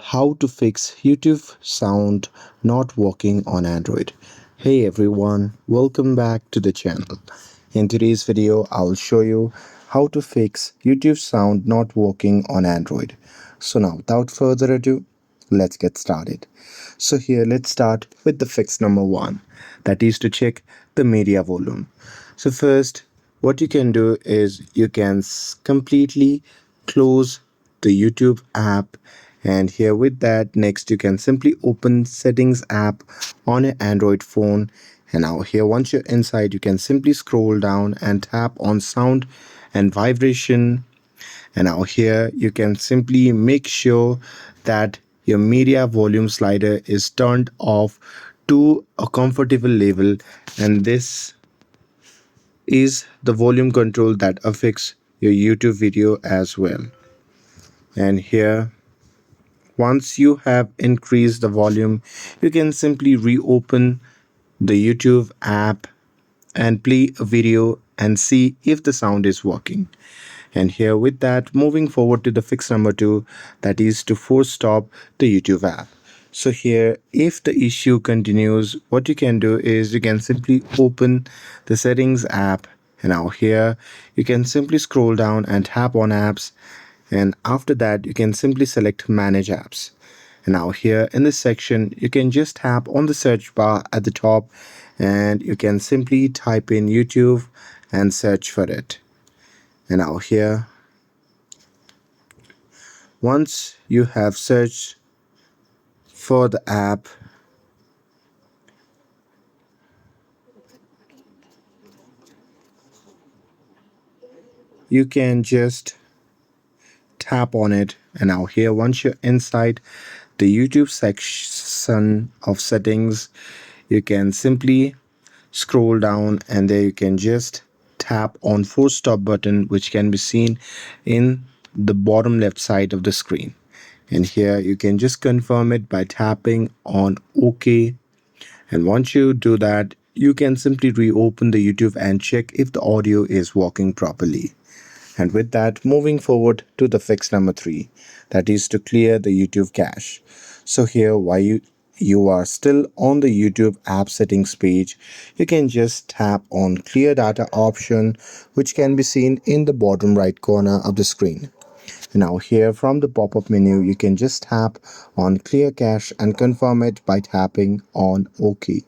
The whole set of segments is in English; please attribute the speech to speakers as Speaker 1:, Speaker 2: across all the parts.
Speaker 1: How to fix YouTube sound not working on Android. Hey everyone, welcome back to the channel. In today's video, I'll show you how to fix YouTube sound not working on Android. So now, without further ado, let's get started. So here, let's start with the fix number one, that is to check the media volume. So first, what you can do is you can completely close the YouTube app, and here with that, next you can simply open settings app on an Android phone. And now here, once you're inside, you can simply scroll down and tap on sound and vibration. And now here you can simply make sure that your media volume slider is turned off to a comfortable level, and this is the volume control that affects your YouTube video as well. And here, once you have increased the volume, you can simply reopen the YouTube app and play a video and see if the sound is working. And here with that, moving forward to the fix number two, that is to force stop the YouTube app. So here, if the issue continues, what you can do is you can simply open the settings app, and now here you can simply scroll down and tap on apps, and after that you can simply select manage apps. And now here in this section, you can just tap on the search bar at the top, and you can simply type in YouTube and search for it. And now here, once you have searched for the app, you can just tap on it. And now here, once you're inside the YouTube section of settings, you can simply scroll down, and there you can just tap on force stop button, which can be seen in the bottom left side of the screen. And here you can just confirm it by tapping on OK. And once you do that, you can simply reopen the YouTube and check if the audio is working properly. And with that, moving forward to the fix number three, that is to clear the YouTube cache. So here, while you are still on the YouTube app settings page, you can just tap on clear data option, which can be seen in the bottom right corner of the screen. Now here from the pop-up menu, you can just tap on clear cache and confirm it by tapping on OK.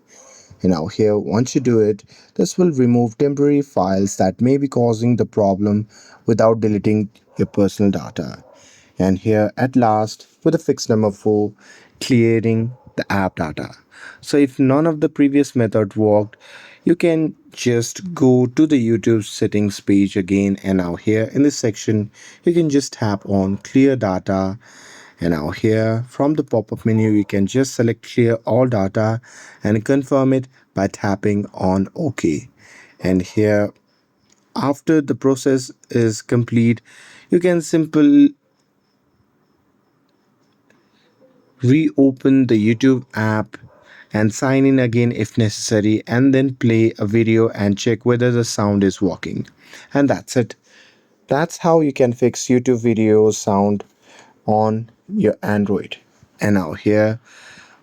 Speaker 1: And now here, once you do it, this will remove temporary files that may be causing the problem without deleting your personal data. And here at last, for the fix number four, clearing the app data. So if none of the previous method worked, you can just go to the YouTube settings page again, and now here in this section, you can just tap on clear data. And now here from the pop-up menu, you can just select clear all data and confirm it by tapping on OK. And here, after the process is complete, you can simply reopen the YouTube app and sign in again if necessary, and then play a video and check whether the sound is working. And that's it. That's how you can fix YouTube video sound on your Android. And now here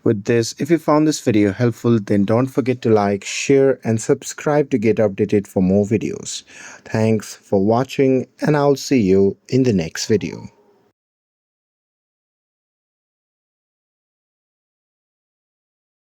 Speaker 1: with this, if you found this video helpful, then don't forget to like, share and subscribe to get updated for more videos. Thanks for watching, and I'll see you in the next video.